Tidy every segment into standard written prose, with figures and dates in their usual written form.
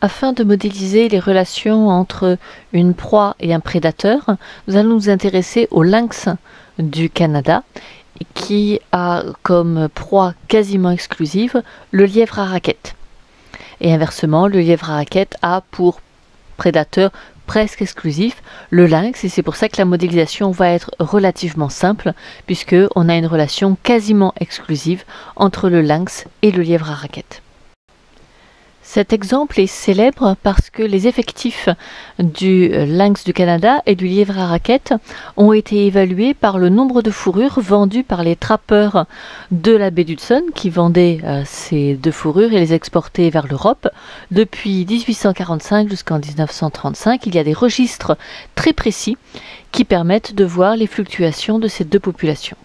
Afin de modéliser les relations entre une proie et un prédateur, nous allons nous intéresser au lynx du Canada qui a comme proie quasiment exclusive le lièvre à raquette. Et inversement, le lièvre à raquette a pour prédateur presque exclusif le lynx, et c'est pour ça que la modélisation va être relativement simple puisque on a une relation quasiment exclusive entre le lynx et le lièvre à raquette. Cet exemple est célèbre parce que les effectifs du lynx du Canada et du lièvre à raquette ont été évalués par le nombre de fourrures vendues par les trappeurs de la baie d'Hudson qui vendaient ces deux fourrures et les exportaient vers l'Europe. Depuis 1845 jusqu'en 1935, il y a des registres très précis qui permettent de voir les fluctuations de ces deux populations.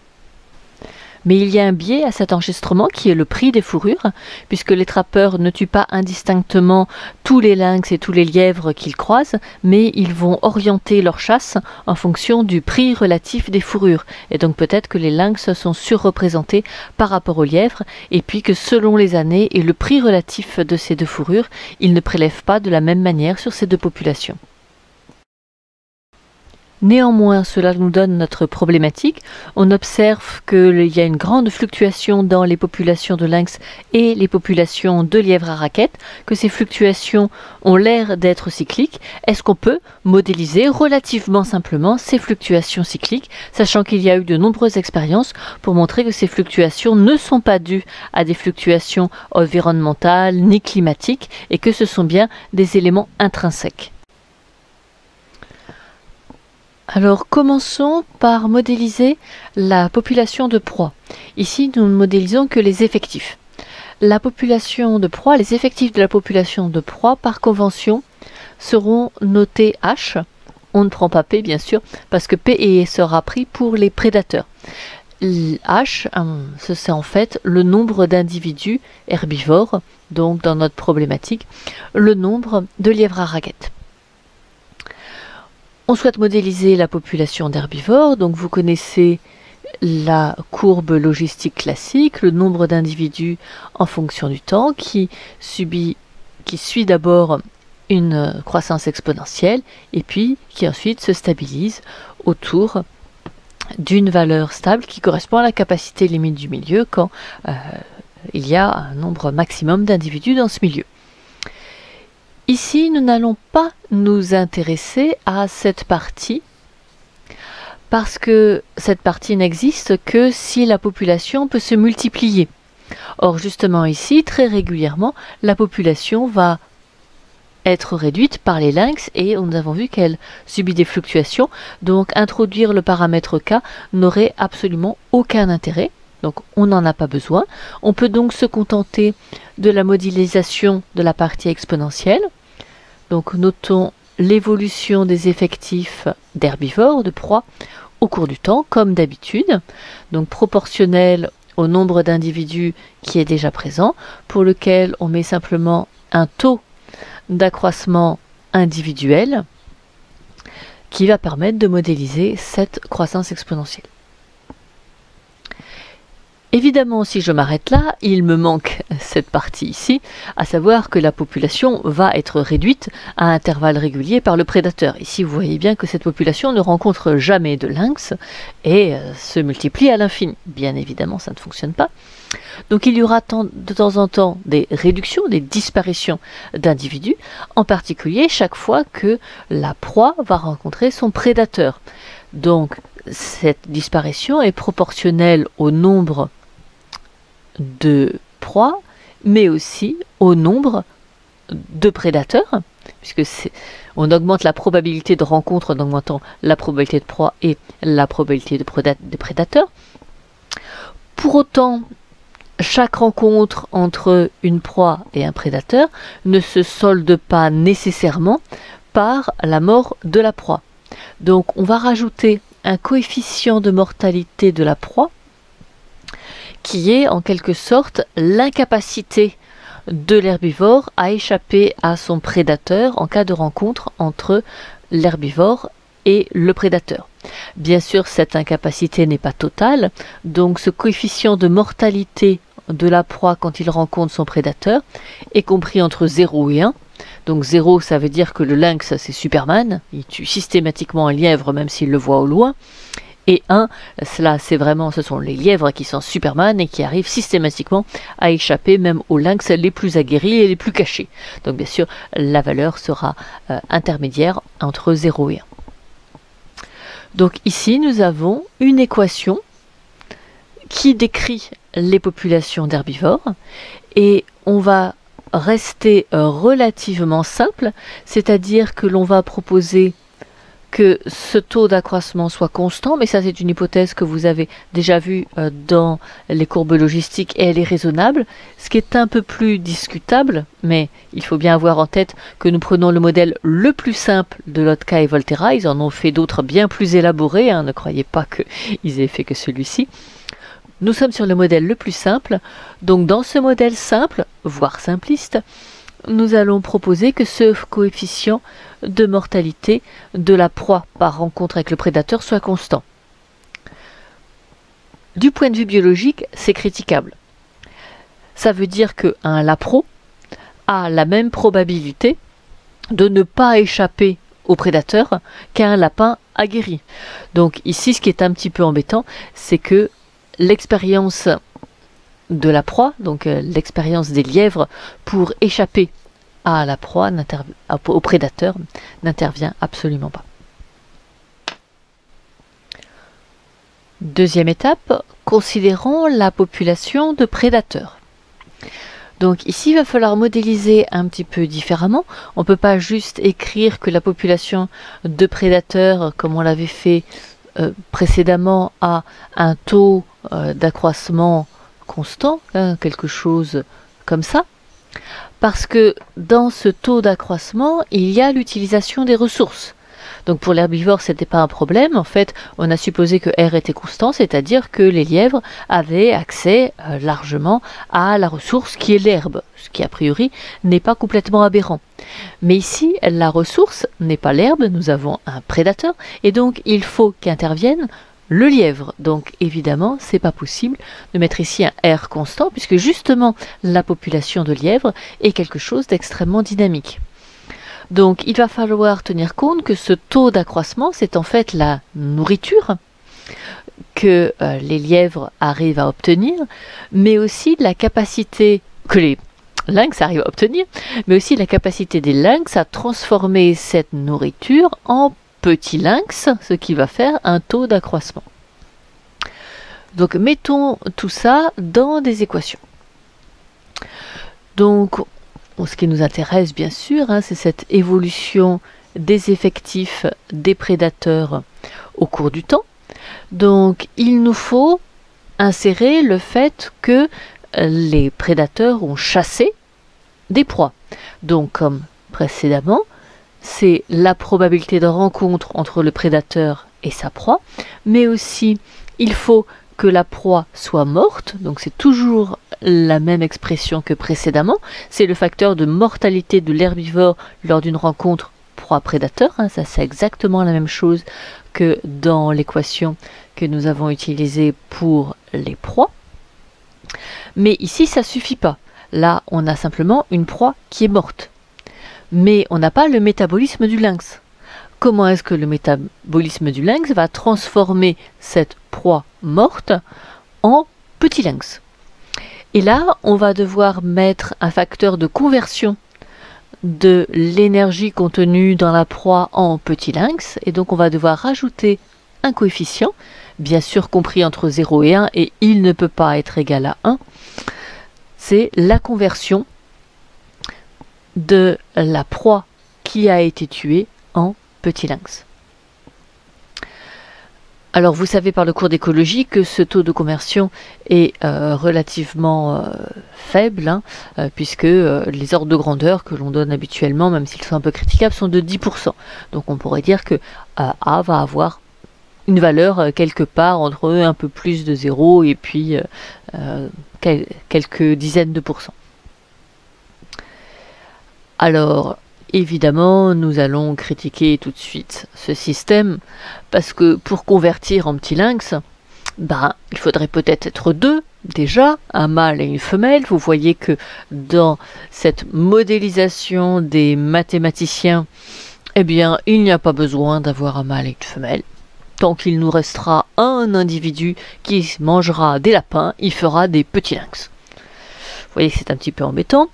Mais il y a un biais à cet enregistrement qui est le prix des fourrures, puisque les trappeurs ne tuent pas indistinctement tous les lynx et tous les lièvres qu'ils croisent, mais ils vont orienter leur chasse en fonction du prix relatif des fourrures. Et donc peut-être que les lynx sont surreprésentés par rapport aux lièvres, et puis que selon les années et le prix relatif de ces deux fourrures, ils ne prélèvent pas de la même manière sur ces deux populations. Néanmoins, cela nous donne notre problématique. On observe qu'il y a une grande fluctuation dans les populations de lynx et les populations de lièvres à raquette, que ces fluctuations ont l'air d'être cycliques. Est-ce qu'on peut modéliser relativement simplement ces fluctuations cycliques, sachant qu'il y a eu de nombreuses expériences pour montrer que ces fluctuations ne sont pas dues à des fluctuations environnementales ni climatiques et que ce sont bien des éléments intrinsèques. Alors commençons par modéliser la population de proies. Ici, nous ne modélisons que les effectifs. La population de proies, les effectifs de la population de proies, par convention, seront notés H. On ne prend pas P, bien sûr, parce que P sera pris pour les prédateurs. H, c'est en fait le nombre d'individus herbivores, donc dans notre problématique, le nombre de lièvres à raquette. On souhaite modéliser la population d'herbivores, donc vous connaissez la courbe logistique classique, le nombre d'individus en fonction du temps qui suit d'abord une croissance exponentielle et puis qui ensuite se stabilise autour d'une valeur stable qui correspond à la capacité limite du milieu quand il y a un nombre maximum d'individus dans ce milieu. Ici, nous n'allons pas nous intéresser à cette partie parce que cette partie n'existe que si la population peut se multiplier. Or, justement ici, très régulièrement, la population va être réduite par les lynx et nous avons vu qu'elle subit des fluctuations. Donc, introduire le paramètre K n'aurait absolument aucun intérêt. Donc on n'en a pas besoin. On peut donc se contenter de la modélisation de la partie exponentielle. Donc notons l'évolution des effectifs d'herbivores, de proies, au cours du temps, comme d'habitude. Donc proportionnel au nombre d'individus qui est déjà présent, pour lequel on met simplement un taux d'accroissement individuel qui va permettre de modéliser cette croissance exponentielle. Évidemment, si je m'arrête là, il me manque cette partie ici, à savoir que la population va être réduite à intervalles réguliers par le prédateur. Ici, vous voyez bien que cette population ne rencontre jamais de lynx et se multiplie à l'infini. Bien évidemment, ça ne fonctionne pas. Donc il y aura de temps en temps des réductions, des disparitions d'individus, en particulier chaque fois que la proie va rencontrer son prédateur. Donc cette disparition est proportionnelle au nombre de proies, mais aussi au nombre de prédateurs, puisque on augmente la probabilité de rencontre en augmentant la probabilité de proie et la probabilité de prédateurs. Pour autant, chaque rencontre entre une proie et un prédateur ne se solde pas nécessairement par la mort de la proie. Donc on va rajouter un coefficient de mortalité de la proie qui est en quelque sorte l'incapacité de l'herbivore à échapper à son prédateur en cas de rencontre entre l'herbivore et le prédateur. Bien sûr, cette incapacité n'est pas totale, donc ce coefficient de mortalité de la proie quand il rencontre son prédateur est compris entre 0 et 1. Donc 0, ça veut dire que le lynx, c'est Superman. Il tue systématiquement un lièvre, même s'il le voit au loin. Et 1, cela, c'est vraiment, ce sont les lièvres qui sont Superman et qui arrivent systématiquement à échapper même aux lynx les plus aguerris et les plus cachés. Donc bien sûr, la valeur sera intermédiaire entre 0 et 1. Donc ici, nous avons une équation qui décrit les populations d'herbivores et on va rester relativement simple, c'est-à-dire que l'on va proposer que ce taux d'accroissement soit constant, mais ça c'est une hypothèse que vous avez déjà vue dans les courbes logistiques et elle est raisonnable. Ce qui est un peu plus discutable, mais il faut bien avoir en tête que nous prenons le modèle le plus simple de Lotka et Volterra. Ils en ont fait d'autres bien plus élaborés, ne croyez pas qu'ils aient fait que celui-ci. Nous sommes sur le modèle le plus simple, donc dans ce modèle simple, voire simpliste, nous allons proposer que ce coefficient de mortalité de la proie par rencontre avec le prédateur soit constant. Du point de vue biologique, c'est critiquable. Ça veut dire que un lapro a la même probabilité de ne pas échapper au prédateur qu'un lapin aguerri. Donc ici, ce qui est un petit peu embêtant, c'est que l'expérience de la proie, donc l'expérience des lièvres pour échapper à la proie, au prédateur, n'intervient absolument pas. Deuxième étape, considérons la population de prédateurs. Donc ici, il va falloir modéliser un petit peu différemment. On ne peut pas juste écrire que la population de prédateurs, comme on l'avait fait précédemment, a un taux d'accroissement constant, quelque chose comme ça, parce que dans ce taux d'accroissement, il y a l'utilisation des ressources. Donc pour l'herbivore, ce n'était pas un problème. En fait, on a supposé que R était constant, c'est-à-dire que les lièvres avaient accès largement à la ressource qui est l'herbe, ce qui a priori n'est pas complètement aberrant. Mais ici, la ressource n'est pas l'herbe, nous avons un prédateur, et donc il faut qu'intervienne le lièvre. Donc évidemment, c'est pas possible de mettre ici un R constant, puisque justement la population de lièvres est quelque chose d'extrêmement dynamique. Donc il va falloir tenir compte que ce taux d'accroissement, c'est en fait la nourriture que les lièvres arrivent à obtenir, mais aussi la capacité que les lynx arrivent à obtenir, mais aussi la capacité des lynx à transformer cette nourriture en petits lynx, ce qui va faire un taux d'accroissement. Donc mettons tout ça dans des équations. Donc ce qui nous intéresse bien sûr, c'est cette évolution des effectifs des prédateurs au cours du temps. Donc il nous faut insérer le fait que les prédateurs ont chassé des proies. Donc comme précédemment, c'est la probabilité de rencontre entre le prédateur et sa proie, mais aussi il faut que la proie soit morte, donc c'est toujours la même expression que précédemment, c'est le facteur de mortalité de l'herbivore lors d'une rencontre proie-prédateur, ça c'est exactement la même chose que dans l'équation que nous avons utilisée pour les proies. Mais ici ça suffit pas, là on a simplement une proie qui est morte. Mais on n'a pas le métabolisme du lynx. Comment est-ce que le métabolisme du lynx va transformer cette proie morte en petit lynx? Et là, on va devoir mettre un facteur de conversion de l'énergie contenue dans la proie en petit lynx. Et donc, on va devoir rajouter un coefficient, bien sûr compris entre 0 et 1, et il ne peut pas être égal à 1. C'est la conversion de la proie qui a été tuée en petit lynx. Alors vous savez par le cours d'écologie que ce taux de conversion est relativement faible, puisque les ordres de grandeur que l'on donne habituellement, même s'ils sont un peu critiquables, sont de 10%. Donc on pourrait dire que A va avoir une valeur quelque part entre un peu plus de 0 et puis quelques dizaines de pourcents. Alors, évidemment, nous allons critiquer tout de suite ce système, parce que pour convertir en petit lynx, il faudrait peut-être être deux, déjà, un mâle et une femelle. Vous voyez que dans cette modélisation des mathématiciens, eh bien, il n'y a pas besoin d'avoir un mâle et une femelle. Tant qu'il nous restera un individu qui mangera des lapins, il fera des petits lynx. Vous voyez que c'est un petit peu embêtant.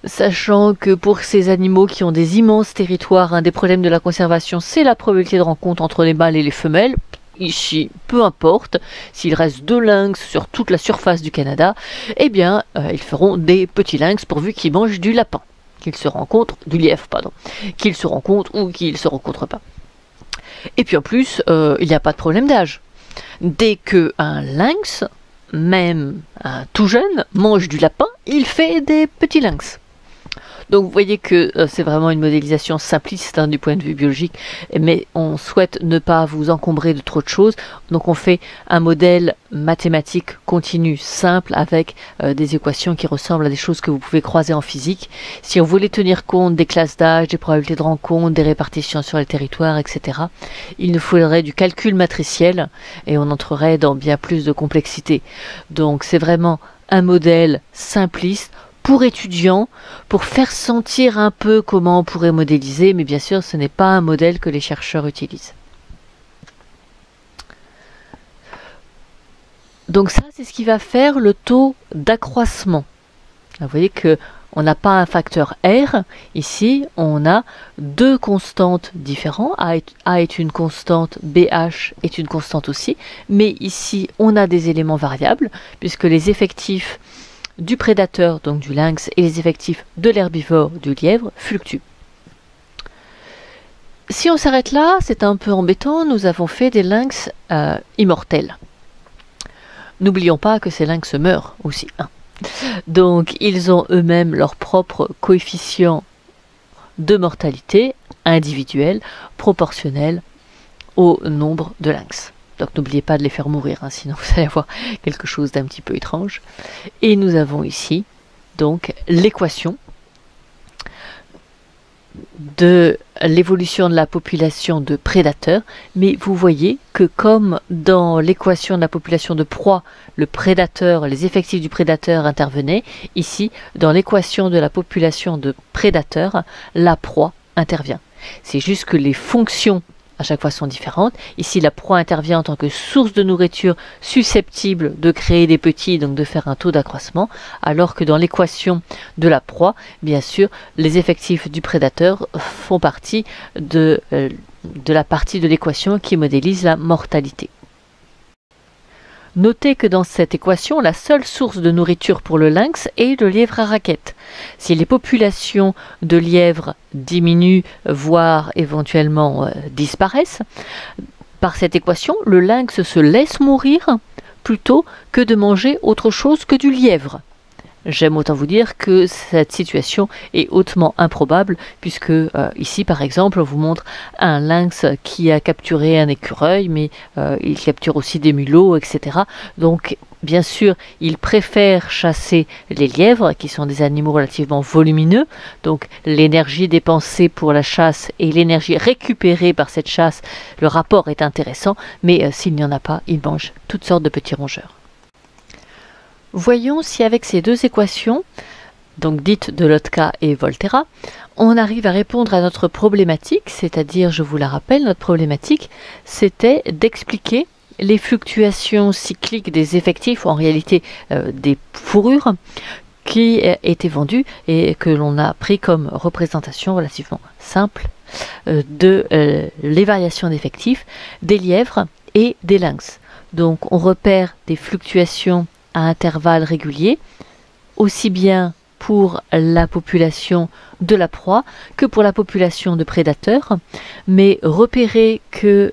Sachant que pour ces animaux qui ont des immenses territoires, un des problèmes de la conservation, c'est la probabilité de rencontre entre les mâles et les femelles. Ici, peu importe, s'il reste 2 lynx sur toute la surface du Canada, eh bien, ils feront des petits lynx pourvu qu'ils mangent du lapin, qu'ils se rencontrent, du lièvre, pardon, qu'ils se rencontrent ou qu'ils ne se rencontrent pas. Et puis en plus, il n'y a pas de problème d'âge. Dès qu'un lynx, même un tout jeune, mange du lapin, il fait des petits lynx. Donc vous voyez que c'est vraiment une modélisation simpliste du point de vue biologique, mais on souhaite ne pas vous encombrer de trop de choses. Donc on fait un modèle mathématique continu, simple, avec des équations qui ressemblent à des choses que vous pouvez croiser en physique. Si on voulait tenir compte des classes d'âge, des probabilités de rencontre, des répartitions sur les territoires, etc., il nous faudrait du calcul matriciel et on entrerait dans bien plus de complexité. Donc c'est vraiment un modèle simpliste pour étudiants, pour faire sentir un peu comment on pourrait modéliser, mais bien sûr, ce n'est pas un modèle que les chercheurs utilisent. Donc ça, c'est ce qui va faire le taux d'accroissement. Vous voyez que on n'a pas un facteur R. Ici, on a 2 constantes différentes. A est une constante, BH est une constante aussi. Mais ici, on a des éléments variables, puisque les effectifs du prédateur, donc du lynx, et les effectifs de l'herbivore, du lièvre, fluctuent. Si on s'arrête là, c'est un peu embêtant, nous avons fait des lynx immortels. N'oublions pas que ces lynx meurent aussi. Donc, ils ont eux-mêmes leur propre coefficient de mortalité individuel, proportionnel au nombre de lynx. Donc n'oubliez pas de les faire mourir, sinon vous allez avoir quelque chose d'un petit peu étrange. Et nous avons ici donc l'équation de l'évolution de la population de prédateurs. Mais vous voyez que comme dans l'équation de la population de proie, le prédateur, les effectifs du prédateur intervenaient, ici, dans l'équation de la population de prédateurs, la proie intervient. C'est juste que les fonctions à chaque fois sont différentes. Ici, la proie intervient en tant que source de nourriture susceptible de créer des petits, donc de faire un taux d'accroissement, alors que dans l'équation de la proie, bien sûr, les effectifs du prédateur font partie de la partie de l'équation qui modélise la mortalité. Notez que dans cette équation, la seule source de nourriture pour le lynx est le lièvre à raquette. Si les populations de lièvres diminuent, voire éventuellement disparaissent, par cette équation, le lynx se laisse mourir plutôt que de manger autre chose que du lièvre. J'aime autant vous dire que cette situation est hautement improbable, puisque ici, par exemple, on vous montre un lynx qui a capturé un écureuil, mais il capture aussi des mulots, etc. Donc, bien sûr, il préfère chasser les lièvres, qui sont des animaux relativement volumineux. Donc, l'énergie dépensée pour la chasse et l'énergie récupérée par cette chasse, le rapport est intéressant, mais s'il n'y en a pas, il mange toutes sortes de petits rongeurs. Voyons si avec ces 2 équations, donc dites de Lotka et Volterra, on arrive à répondre à notre problématique, c'est-à-dire, je vous la rappelle, notre problématique, c'était d'expliquer les fluctuations cycliques des effectifs, en réalité des fourrures, qui étaient vendues et que l'on a pris comme représentation relativement simple de les variations d'effectifs des lièvres et des lynx. Donc on repère des fluctuations à intervalles réguliers, aussi bien pour la population de la proie que pour la population de prédateurs, mais repérez que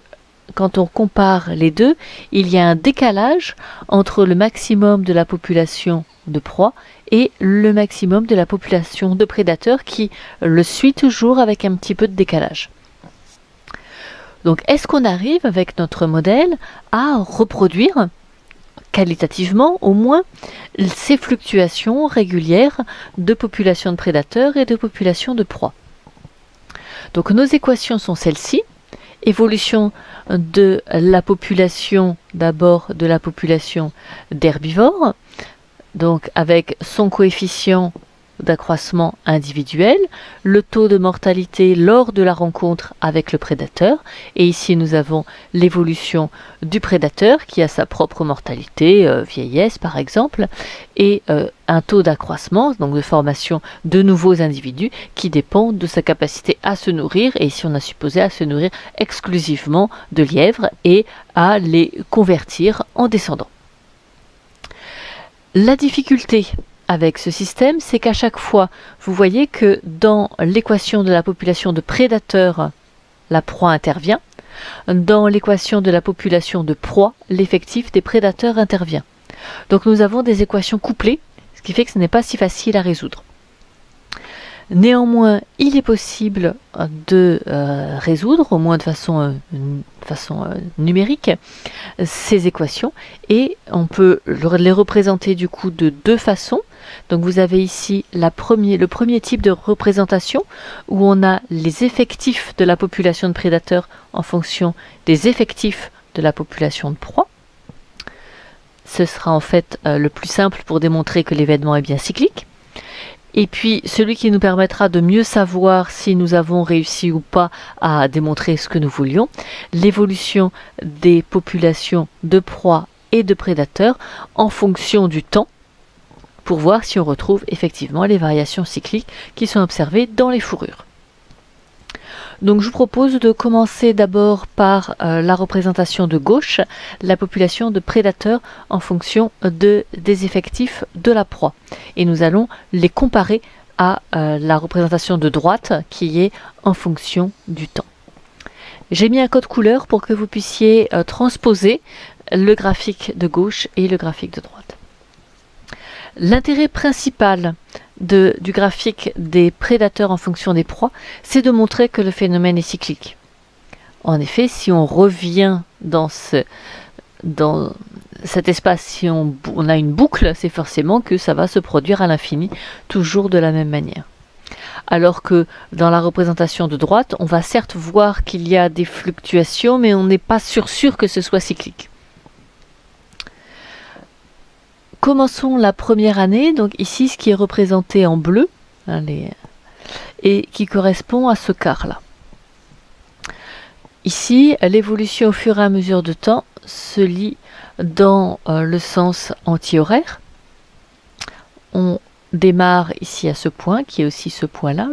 quand on compare les deux, il y a un décalage entre le maximum de la population de proie et le maximum de la population de prédateurs qui le suit toujours avec un petit peu de décalage. Donc est-ce qu'on arrive avec notre modèle à reproduire qualitativement au moins ces fluctuations régulières de population de prédateurs et de population de proies? Donc nos équations sont celles-ci Évolution de la population, d'abord de la population d'herbivores, donc avec son coefficient d'accroissement individuel, le taux de mortalité lors de la rencontre avec le prédateur, et ici nous avons l'évolution du prédateur qui a sa propre mortalité, vieillesse par exemple, et un taux d'accroissement, donc de formation de nouveaux individus qui dépend de sa capacité à se nourrir, et ici on a supposé à se nourrir exclusivement de lièvres et à les convertir en descendants. La difficulté avec ce système, c'est qu'à chaque fois, vous voyez que dans l'équation de la population de prédateurs, la proie intervient. Dans l'équation de la population de proie, l'effectif des prédateurs intervient. Donc nous avons des équations couplées, ce qui fait que ce n'est pas si facile à résoudre. Néanmoins, il est possible de résoudre, au moins de façon numérique, ces équations, et on peut les représenter du coup de deux façons. Donc vous avez ici le premier type de représentation où on a les effectifs de la population de prédateurs en fonction des effectifs de la population de proie. Ce sera en fait le plus simple pour démontrer que l'événement est bien cyclique. Et puis, celui qui nous permettra de mieux savoir si nous avons réussi ou pas à démontrer ce que nous voulions, l'évolution des populations de proies et de prédateurs en fonction du temps, pour voir si on retrouve effectivement les variations cycliques qui sont observées dans les fourrures. Donc je vous propose de commencer d'abord par la représentation de gauche, la population de prédateurs en fonction des effectifs de la proie. Et nous allons les comparer à la représentation de droite qui est en fonction du temps. J'ai mis un code couleur pour que vous puissiez transposer le graphique de gauche et le graphique de droite. L'intérêt principal du graphique des prédateurs en fonction des proies, c'est de montrer que le phénomène est cyclique. En effet, si on revient dans cet espace, si on a une boucle, c'est forcément que ça va se produire à l'infini, toujours de la même manière. Alors que dans la représentation de droite, on va certes voir qu'il y a des fluctuations, mais on n'est pas sûr que ce soit cyclique. Commençons la première année, donc ici ce qui est représenté en bleu, hein, et qui correspond à ce quart-là. Ici, l'évolution au fur et à mesure de temps se lit dans le sens anti-horaire. On démarre ici à ce point, qui est aussi ce point-là,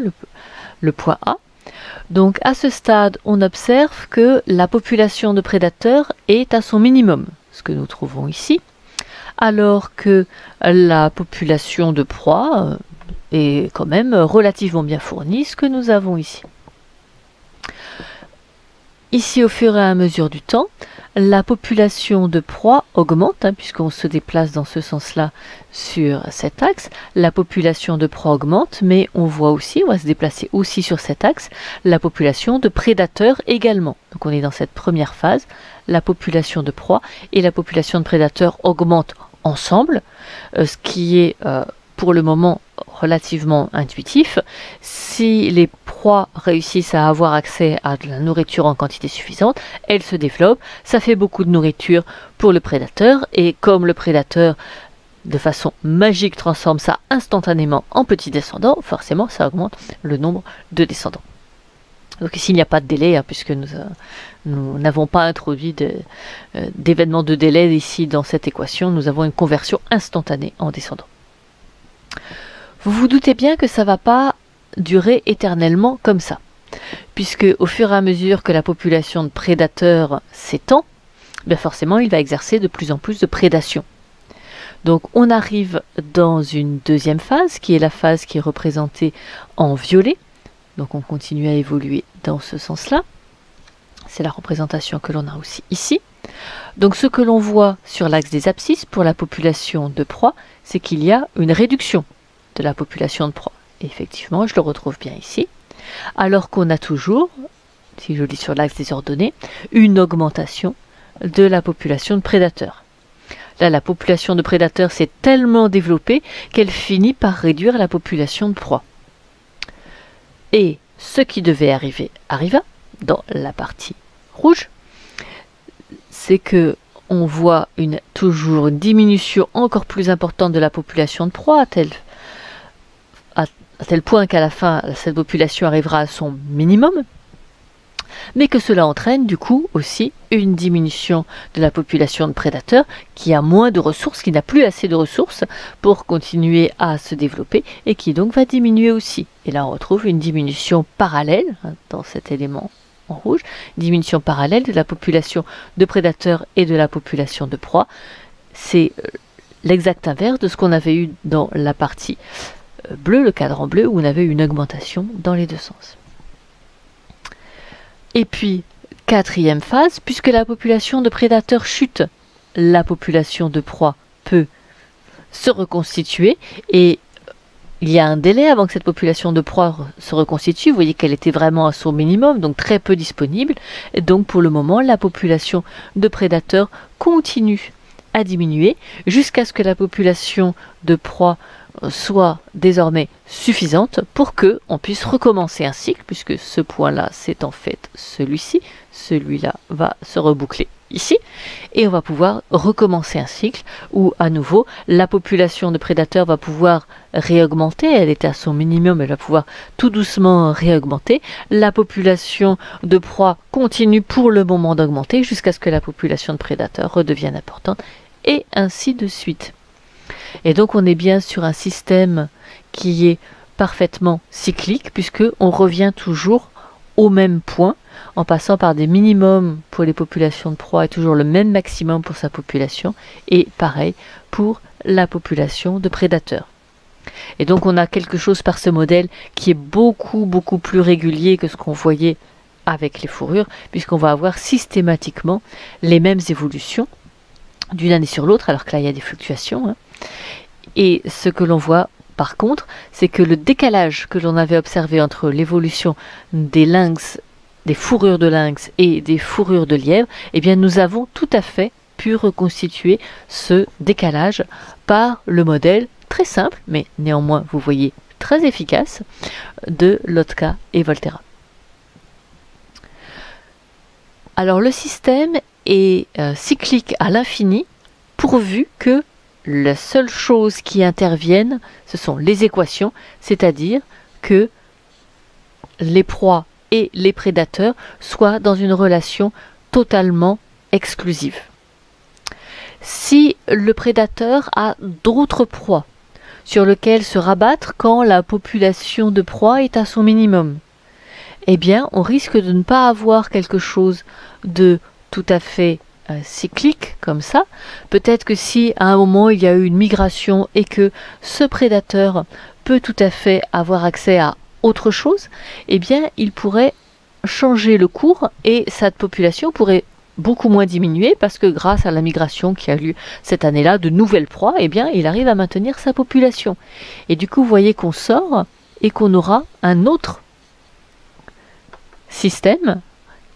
le point A. Donc à ce stade, on observe que la population de prédateurs est à son minimum, ce que nous trouvons ici, alors que la population de proie est quand même relativement bien fournie, ce que nous avons ici. Ici, au fur et à mesure du temps, la population de proie augmente, puisqu'on se déplace dans ce sens-là sur cet axe. La population de proie augmente, mais on voit aussi, on va se déplacer aussi sur cet axe, la population de prédateurs également. Donc on est dans cette première phase, la population de proie et la population de prédateurs augmentent ensemble, ce qui est pour le moment relativement intuitif. Si les proies réussissent à avoir accès à de la nourriture en quantité suffisante, elles se développent, ça fait beaucoup de nourriture pour le prédateur, et comme le prédateur de façon magique transforme ça instantanément en petits descendants, forcément ça augmente le nombre de descendants. Donc ici il n'y a pas de délai, puisque nous n'avons pas introduit d'événement de délai ici dans cette équation, nous avons une conversion instantanée en descendants. Vous vous doutez bien que ça ne va pas durer éternellement comme ça, puisque au fur et à mesure que la population de prédateurs s'étend, bien forcément il va exercer de plus en plus de prédation. Donc on arrive dans une deuxième phase, qui est la phase qui est représentée en violet. Donc on continue à évoluer dans ce sens-là. C'est la représentation que l'on a aussi ici. Donc ce que l'on voit sur l'axe des abscisses pour la population de proie, c'est qu'il y a une réduction de la population de proie. Et effectivement, je le retrouve bien ici. Alors qu'on a toujours, si je lis sur l'axe des ordonnées, une augmentation de la population de prédateurs. Là, la population de prédateurs s'est tellement développée qu'elle finit par réduire la population de proie. Et ce qui devait arriver arriva dans la partie rouge, c'est que on voit toujours une diminution encore plus importante de la population de proie, à tel point qu'à la fin, cette population arrivera à son minimum, mais que cela entraîne du coup aussi une diminution de la population de prédateurs qui a moins de ressources, qui n'a plus assez de ressources pour continuer à se développer et qui donc va diminuer aussi. Et là on retrouve une diminution parallèle dans cet élément en rouge, diminution parallèle de la population de prédateurs et de la population de proies. C'est l'exact inverse de ce qu'on avait eu dans la partie bleue, le cadran bleu, où on avait une augmentation dans les deux sens. Et puis, quatrième phase, puisque la population de prédateurs chute, la population de proies peut se reconstituer et il y a un délai avant que cette population de proies se reconstitue. Vous voyez qu'elle était vraiment à son minimum, donc très peu disponible. Et donc pour le moment, la population de prédateurs continue à diminuer jusqu'à ce que la population de proies soit désormais suffisante pour que on puisse recommencer un cycle, puisque ce point-là, c'est en fait celui-ci. Celui-là va se reboucler ici, et on va pouvoir recommencer un cycle où à nouveau la population de prédateurs va pouvoir réaugmenter. Elle était à son minimum, elle va pouvoir tout doucement réaugmenter. La population de proies continue pour le moment d'augmenter jusqu'à ce que la population de prédateurs redevienne importante, et ainsi de suite. Et donc on est bien sur un système qui est parfaitement cyclique, puisque on revient toujours au même point en passant par des minimums pour les populations de proies et toujours le même maximum pour sa population, et pareil pour la population de prédateurs. Et donc on a quelque chose par ce modèle qui est beaucoup plus régulier que ce qu'on voyait avec les fourrures, puisqu'on va avoir systématiquement les mêmes évolutions d'une année sur l'autre, alors que là il y a des fluctuations. Et ce que l'on voit par contre, c'est que le décalage que l'on avait observé entre l'évolution des lynx, des fourrures de lynx et des fourrures de lièvre, eh bien nous avons tout à fait pu reconstituer ce décalage par le modèle très simple, mais néanmoins vous voyez très efficace, de Lotka et Volterra. Alors le système est cyclique à l'infini, pourvu que la seule chose qui intervienne, ce sont les équations, c'est-à-dire que les proies et les prédateurs soient dans une relation totalement exclusive. Si le prédateur a d'autres proies sur lesquelles se rabattre quand la population de proies est à son minimum, eh bien on risque de ne pas avoir quelque chose de tout à fait cyclique comme ça. Peut-être que si à un moment il y a eu une migration et que ce prédateur peut tout à fait avoir accès à autre chose, eh bien il pourrait changer le cours et cette population pourrait beaucoup moins diminuer, parce que grâce à la migration qui a lieu cette année-là de nouvelles proies, eh bien il arrive à maintenir sa population. Et du coup vous voyez qu'on sort et qu'on aura un autre système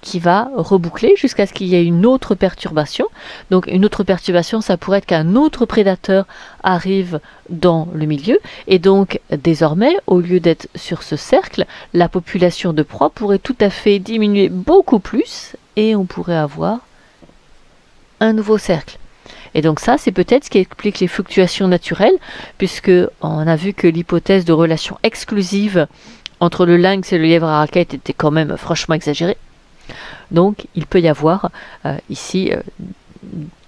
qui va reboucler jusqu'à ce qu'il y ait une autre perturbation. Donc une autre perturbation, ça pourrait être qu'un autre prédateur arrive dans le milieu, et donc désormais, au lieu d'être sur ce cercle, la population de proies pourrait tout à fait diminuer beaucoup plus, et on pourrait avoir un nouveau cercle. Et donc ça, c'est peut-être ce qui explique les fluctuations naturelles, puisque on a vu que l'hypothèse de relation exclusive entre le lynx et le lièvre à raquette était quand même franchement exagérée. Donc il peut y avoir ici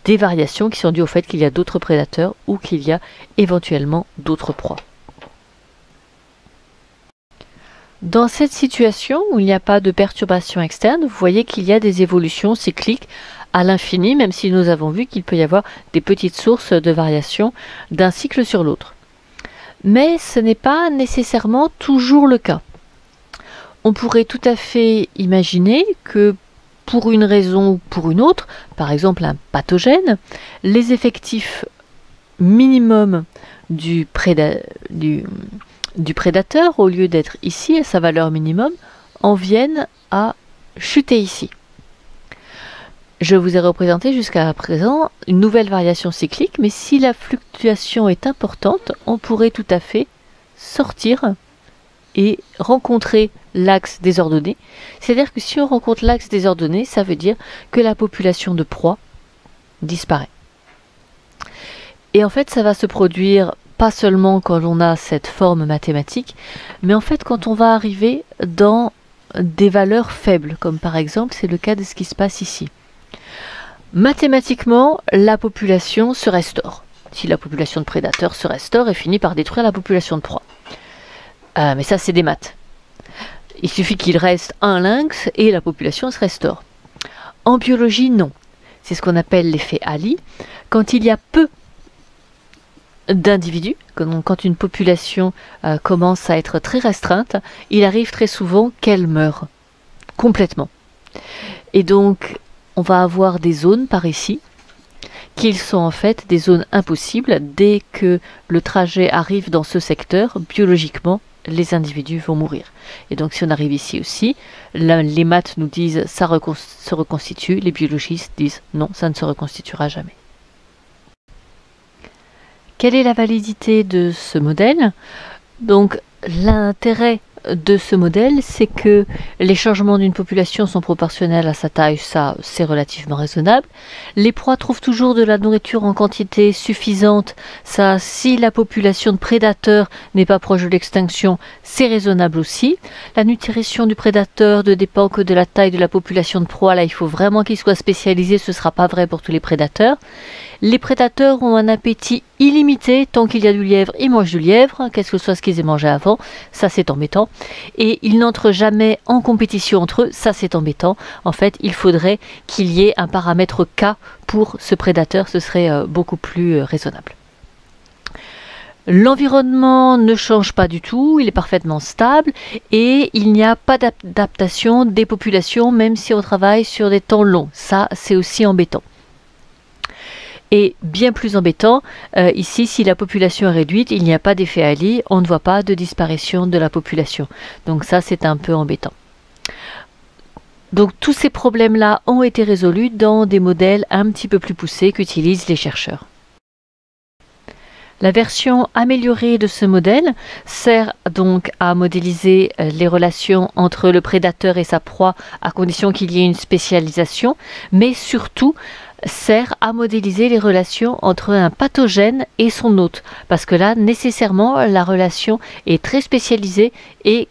des variations qui sont dues au fait qu'il y a d'autres prédateurs ou qu'il y a éventuellement d'autres proies. Dans cette situation où il n'y a pas de perturbation externe, vous voyez qu'il y a des évolutions cycliques à l'infini, même si nous avons vu qu'il peut y avoir des petites sources de variation d'un cycle sur l'autre. Mais ce n'est pas nécessairement toujours le cas. On pourrait tout à fait imaginer que pour une raison ou pour une autre, par exemple un pathogène, les effectifs minimum du prédateur, au lieu d'être ici à sa valeur minimum, en viennent à chuter ici. Je vous ai représenté jusqu'à présent une nouvelle variation cyclique, mais si la fluctuation est importante, on pourrait tout à fait sortir et rencontrer l'axe désordonné. C'est-à-dire que si on rencontre l'axe désordonné, ça veut dire que la population de proie disparaît. Et en fait, ça va se produire pas seulement quand on a cette forme mathématique, mais en fait quand on va arriver dans des valeurs faibles, comme par exemple c'est le cas de ce qui se passe ici. Mathématiquement, la population se restaure. Si la population de prédateurs se restaure et finit par détruire la population de proie. Mais ça, c'est des maths. Il suffit qu'il reste un lynx et la population se restaure. En biologie, non. C'est ce qu'on appelle l'effet Ali. Quand il y a peu d'individus, quand une population commence à être très restreinte, il arrive très souvent qu'elle meure complètement. Et donc, on va avoir des zones par ici, qui sont en fait des zones impossibles. Dès que le trajet arrive dans ce secteur, biologiquement, les individus vont mourir. Et donc si on arrive ici aussi, là, les maths nous disent ça se reconstitue, les biologistes disent non, ça ne se reconstituera jamais. Quelle est la validité de ce modèle? Donc l'intérêt de ce modèle, c'est que les changements d'une population sont proportionnels à sa taille, ça c'est relativement raisonnable. Les proies trouvent toujours de la nourriture en quantité suffisante, ça si la population de prédateurs n'est pas proche de l'extinction, c'est raisonnable aussi. La nutrition du prédateur ne dépend que de la taille de la population de proie, là il faut vraiment qu'il soit spécialisé, ce ne sera pas vrai pour tous les prédateurs. Les prédateurs ont un appétit illimité, tant qu'il y a du lièvre, ils mangent du lièvre, qu'est-ce que ce soit ce qu'ils aient mangé avant, ça c'est embêtant. Et ils n'entrent jamais en compétition entre eux, ça c'est embêtant. En fait, il faudrait qu'il y ait un paramètre K pour ce prédateur, ce serait beaucoup plus raisonnable. L'environnement ne change pas du tout, il est parfaitement stable et il n'y a pas d'adaptation des populations, même si on travaille sur des temps longs. Ça, c'est aussi embêtant. Et bien plus embêtant, ici, si la population est réduite, il n'y a pas d'effet Ali, on ne voit pas de disparition de la population. Donc ça, c'est un peu embêtant. Donc tous ces problèmes-là ont été résolus dans des modèles un petit peu plus poussés qu'utilisent les chercheurs. La version améliorée de ce modèle sert donc à modéliser les relations entre le prédateur et sa proie à condition qu'il y ait une spécialisation, mais surtout sert à modéliser les relations entre un pathogène et son hôte, parce que là, nécessairement, la relation est très spécialisée et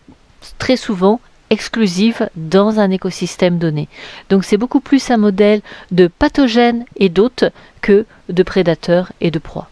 très souvent exclusive dans un écosystème donné. Donc c'est beaucoup plus un modèle de pathogène et d'hôte que de prédateur et de proie.